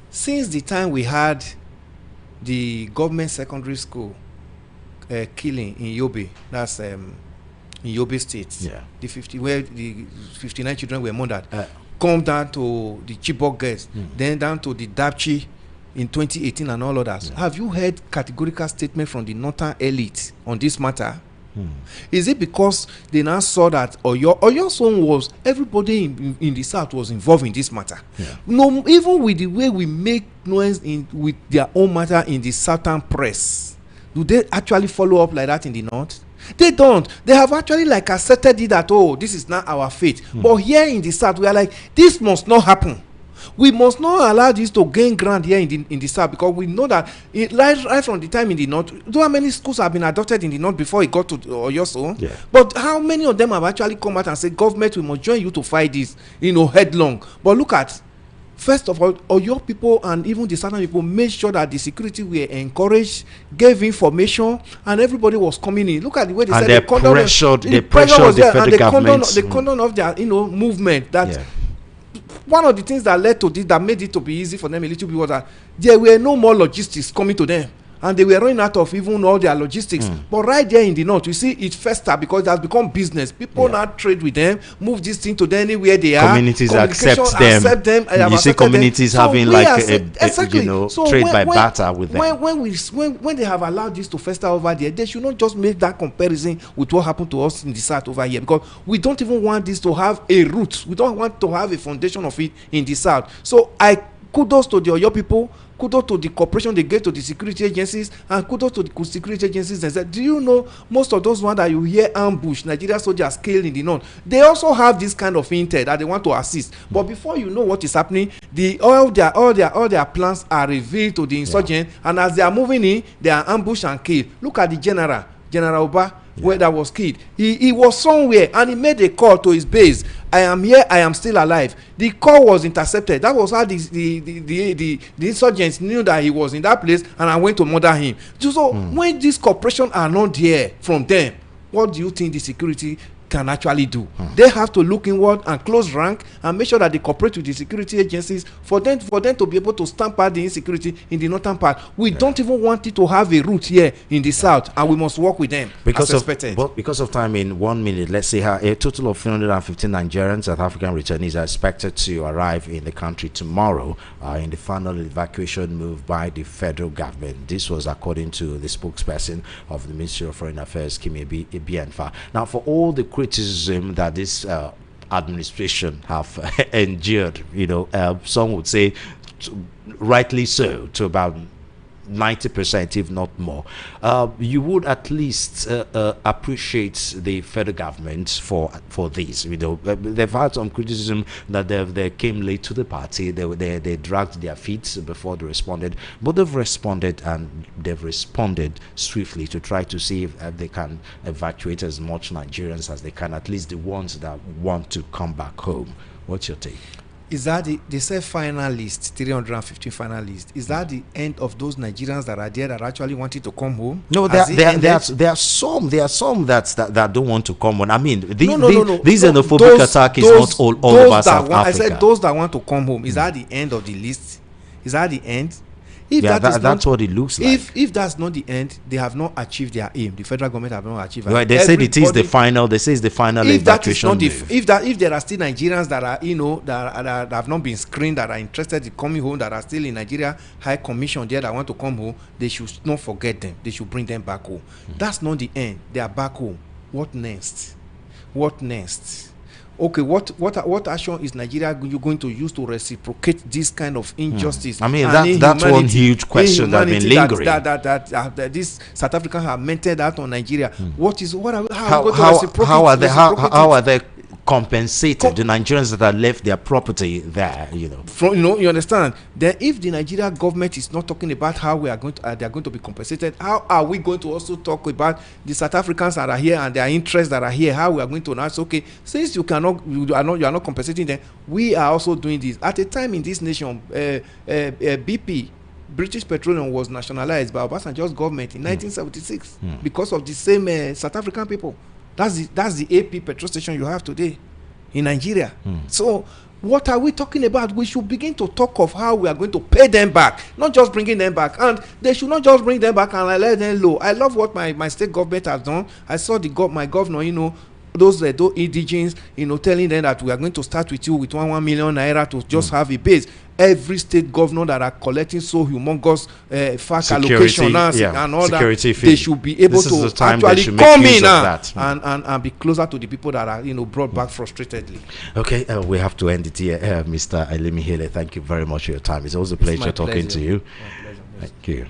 Since the time we had the government secondary school killing in Yobe, that's in Yobe State, where the 59 children were murdered, come down to the Chibok girls, then down to the Dapchi in 2018 and all others. Have you heard categorical statement from the northern elite on this matter? Is it because they now saw that Oyo's own was everybody in the south was involved in this matter? No, even with the way we make noise with their own matter in the southern press, do they actually follow up like that in the north? They don't. They have actually accepted it that, this is not our fate. But here in the south, we are like, this must not happen. We must not allow this to gain ground here in the south, because we know that right from the time in the north, do you know how many schools have been adopted in the north before it got to Oyo? But how many of them have actually come out and said, government, we must join you to fight this, headlong? But look at, first of all, Oyo people and even the southern people made sure that the security were encouraged, gave information, and everybody was coming in. Look at the way they said
they pressured the federal government.
The condon of their movement that. One of the things that led to this, that made it to be easy for them a little bit, was that there were no more logistics coming to them, and they were running out of even all their logistics. But right there in the north, you see it fester, because it has become business. People now trade with them, move this thing to them anywhere they are.
Communities accept them. You see communities having trade by barter with them.
When they have allowed this to fester over there, they should not just make that comparison with what happened to us in the south over here, because we don't even want this to have a root. We don't want to have a foundation of it in the south. So I kudos to the Oyo people, kudos to the cooperation they gave to the security agencies, and kudos to the security agencies. And said, do you know most of those ones that you hear ambush Nigeria soldiers killed in the north, they also have this kind of intel that they want to assist. But before you know what is happening, all their plans are revealed to the insurgents, and as they are moving in, they are ambushed and killed. Look at the General Oba, where that was killed. He was somewhere and he made a call to his base. I am here, I am still alive. The call was intercepted. That was how the insurgents knew that he was in that place, and I went to murder him. So when these corporations are not there from them, what do you think the security can actually do? They have to look inward and close rank and make sure that they cooperate with the security agencies for them to be able to stamp out the insecurity in the northern part. We don't even want it to have a root here in the south, and we must work with them because
of time. In 1 minute, let's say a total of 315 Nigerian South African returnees are expected to arrive in the country tomorrow in the final evacuation move by the federal government. This was according to the spokesperson of the Ministry of Foreign Affairs, Kimi Ebienfa. Now, for all the criticism that this administration have endured, some would say rightly so, to about 90%, if not more. You would at least appreciate the federal government for this. They've had some criticism that they came late to the party. They dragged their feet before they responded, but they've responded, and they've responded swiftly to try to see if they can evacuate as much Nigerians as they can, at least the ones that want to come back home. What's your take?
Is that they say finalists, 350 finalists? Is that the end of those Nigerians that are there that actually wanted to come home?
No, there are some that don't want to come home. I mean, this xenophobic attack is not all over South Africa.
I said those that want to come home. Is that the end of the list? Is that the end? If
that's what it looks like.
If that's not the end, they have not achieved their aim. The federal government have not achieved.
Right, they said it is the final. They say it's the final evacuation.
If there are still Nigerians that are that have not been screened, that are interested in coming home, that are still in Nigeria High Commission there that want to come home, they should not forget them. They should bring them back home. That's not the end. They are back home. What next? What next? Okay, what action is Nigeria going to use to reciprocate this kind of injustice?
I mean, that's one huge question that's been lingering.
That this South Africans have meted out on Nigeria. How
are they compensated, the Nigerians that have left their property there,
you understand? Then if the Nigeria government is not talking about how they are going to be compensated, how are we going to also talk about the South Africans that are here and their interests that are here? How we are going to now say, okay, since you are not compensating them, we are also doing this. At a time in this nation, BP, British Petroleum, was nationalized by Obasanjo's government in 1976 because of the same South African people. That's the AP petrol station you have today in Nigeria. So what are we talking about? We should begin to talk of how we are going to pay them back, not just bringing them back. And they should not just bring them back and let them low. I love what my state government has done. I saw my governor, those indigens, telling them that we are going to start with you with 1 million naira to just have a base. Every state governor that are collecting so humongous FAC allocation and all that, they should be able to actually come in and be closer to the people that are brought back frustratedly.
Okay, we have to end it here. Mr. Elimihele, thank you very much for your time. It's always a pleasure talking to you. Thank you.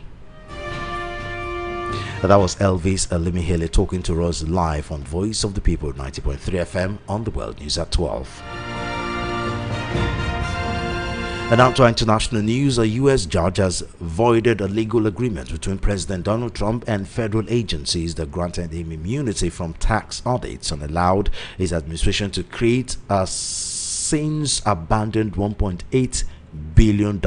That was Elvis Elimihele talking to us live on Voice of the People 90.3 FM on the World News at 12. And now to international news. A U.S. judge has voided a legal agreement between President Donald Trump and federal agencies that granted him immunity from tax audits and allowed his administration to create a since abandoned $1.8 billion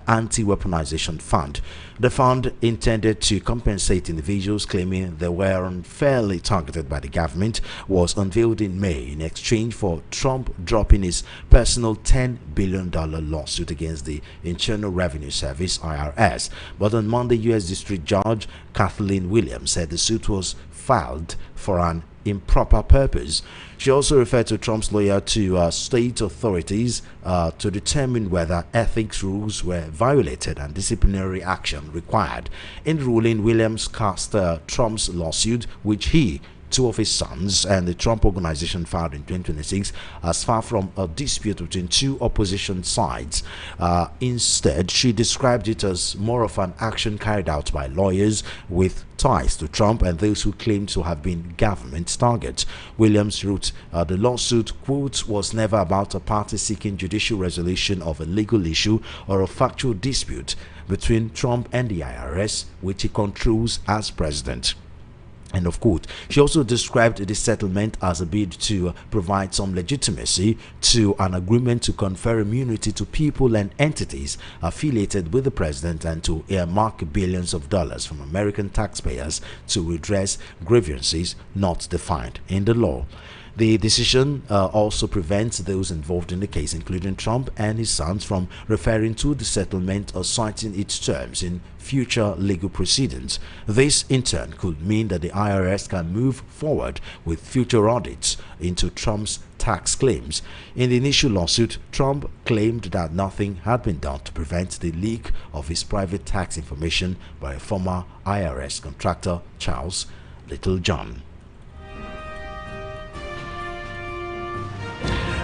anti-weaponization fund. The fund, intended to compensate individuals claiming they were unfairly targeted by the government, was unveiled in May in exchange for Trump dropping his personal $10 billion lawsuit against the Internal Revenue Service (IRS). But on Monday, U.S. District Judge Kathleen Williams said the suit was filed for an improper purpose. She also referred to Trump's lawyer to state authorities to determine whether ethics rules were violated and disciplinary action required. In ruling, Williams cast Trump's lawsuit, which he, two of his sons, and the Trump Organization filed in 2026 as far from a dispute between two opposition sides. Instead, she described it as more of an action carried out by lawyers with ties to Trump and those who claim to have been government targets. Williams wrote, the lawsuit, quote, was never about a party seeking judicial resolution of a legal issue or a factual dispute between Trump and the IRS, which he controls as president. End of quote. She also described the settlement as a bid to provide some legitimacy to an agreement to confer immunity to people and entities affiliated with the president and to earmark billions of dollars from American taxpayers to redress grievances not defined in the law. The decision also prevents those involved in the case, including Trump and his sons, from referring to the settlement or citing its terms in future legal proceedings. This, in turn, could mean that the IRS can move forward with future audits into Trump's tax claims. In the initial lawsuit, Trump claimed that nothing had been done to prevent the leak of his private tax information by a former IRS contractor, Charles Littlejohn.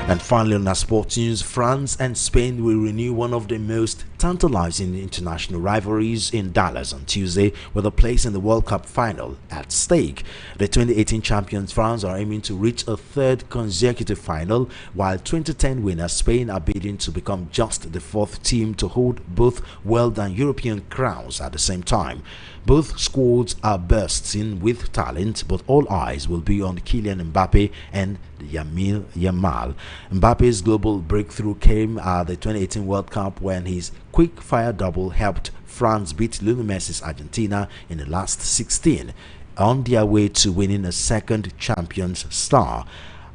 And finally, on our sports news, France and Spain will renew one of the most tantalizing international rivalries in Dallas on Tuesday, with a place in the World Cup final at stake. The 2018 champions France are aiming to reach a third consecutive final, while 2010 winners Spain are bidding to become just the fourth team to hold both world and European crowns at the same time. Both squads are bursting with talent, but all eyes will be on Kylian Mbappe and Lamine Yamal. Mbappe's global breakthrough came at the 2018 World Cup when his quick-fire double helped France beat Lionel Messi's Argentina in the last 16, on their way to winning a second Champions Star.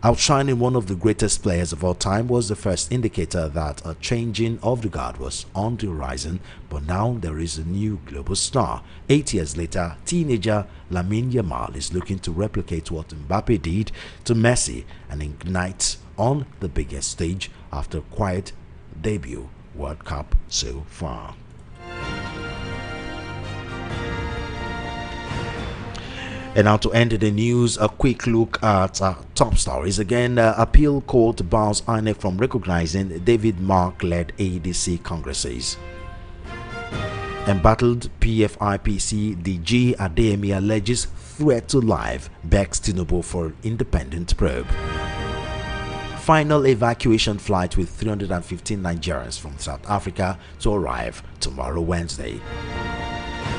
Outshining one of the greatest players of all time was the first indicator that a changing of the guard was on the horizon, but now there is a new global star. 8 years later, teenager Lamine Yamal is looking to replicate what Mbappe did to Messi and ignite on the biggest stage after a quiet debut World Cup so far. And now to end the news, a quick look at top stories. Again, appeal court bars INEC from recognizing David Mark-led ADC congresses. Embattled PFIPC DG Adeyemi alleges threat to life, begs Tinubu for independent probe. Final evacuation flight with 315 Nigerians from South Africa to arrive tomorrow Wednesday.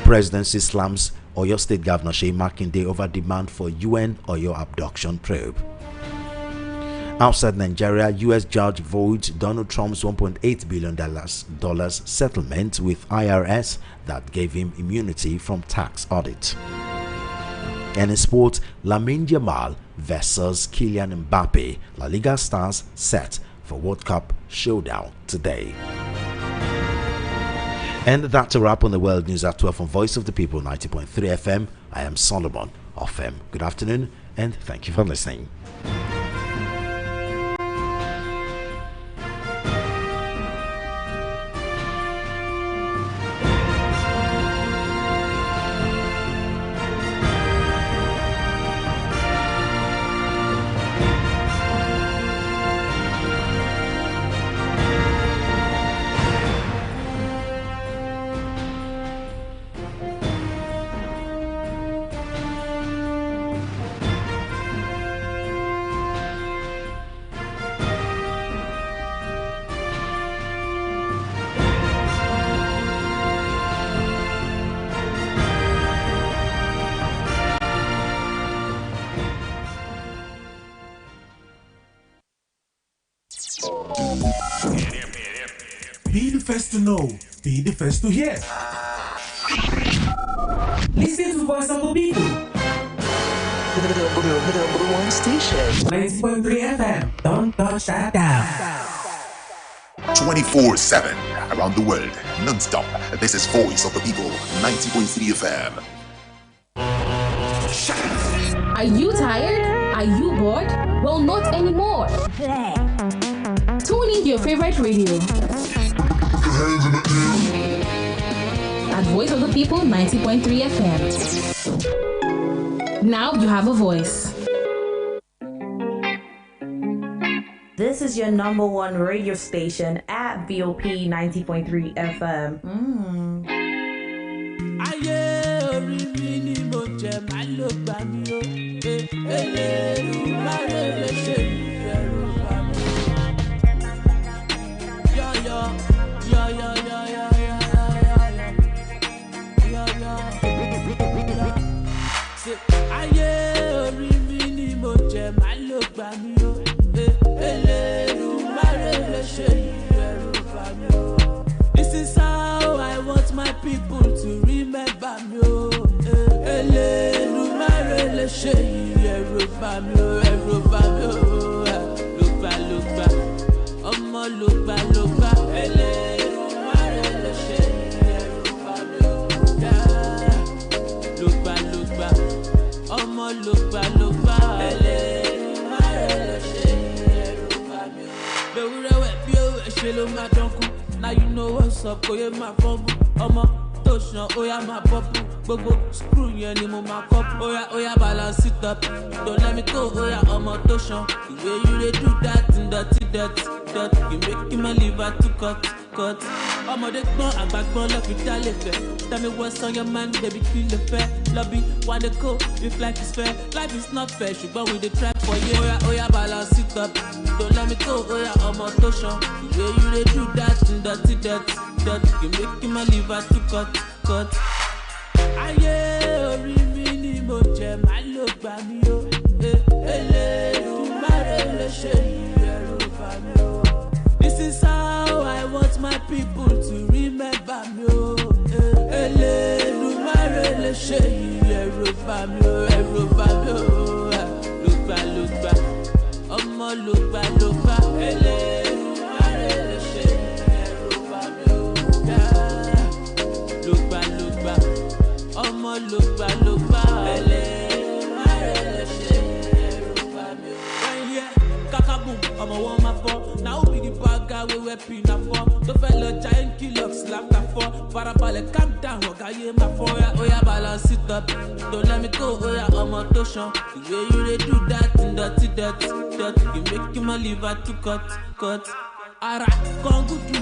Presidency slams Oyo State Governor Seyi Makinde over demand for UN Oyo abduction probe. Outside Nigeria, U.S. judge voids Donald Trump's $1.8 billion settlement with IRS that gave him immunity from tax audit. And in sport, Lamine Yamal versus Kylian Mbappe, La Liga stars set for World Cup showdown today. And that's a wrap on the World News at 12 on Voice of the People 90.3 FM. I am Solomon of M. Good afternoon and thank you for listening.
Be the first to know, be the first to hear. Listen to Voice of the People.
The number one station.
90.3 FM. Don't touch that dial.
24/7 around the world, non-stop. This is Voice of the People, 90.3 FM.
Are you tired? Are you bored? Well, not anymore. Tune in to your favorite radio. At Voice of the People 90.3 FM. Now you have a voice.
This is your number one radio station at VOP 90.3 FM.
This is how I want my people to remember me. Now you know what's up, go my phone. Touch oh yeah, my bubble. Bobo, screw you anymore, my cup. Oh yeah, balance it up. Don't let me go, oh yeah, touch the way you do that, and dirty, you make my liver to cut. cut. Ọmọdé gbọ́n àgbà gbọ́n lọ́ fi dá lè fẹ́. Tell me what's on your mind, baby, kill the fair. Lobby, wanna go, if life is fair. Life is not fair, ṣùgbọ́n we dey try for you. Oya, balance it up. Don't let me go, oya, ọmọ tó ṣan. The way you dey do that, dirty, you make my liver to cut. Ayé orí mi ni mo jẹ, má ló gbà mí o. Elédùmarè lè ṣe ìyẹ̀rù bá mi o. This is how I want my people to remember me o. Elédùmarè lè ṣe ìyẹ̀rù bá mi o. Ẹ̀rù bá mi o. Ló gbà. Ọmọ ló gbà. Elédùmarè lè ṣe ìyẹ̀rù bá mi o. Ló gbà. Ọmọ ló gbà. Elédùmarè lè ṣe ìyẹ̀rù bá mi o. Kakabum, ọmọ wọn máa fọ́. Na who be the bad guy wey wear pinna for? Tó fẹ́ lọ giant kill up slap na for. Farabalẹ̀ calm down, ọ̀gá yé máa fọ́. Oya balance it up. Don't let me go, oya ọmọ tó ṣan. The way you dey do that, dirty. You make my liver to cut. Ara kan gùdù.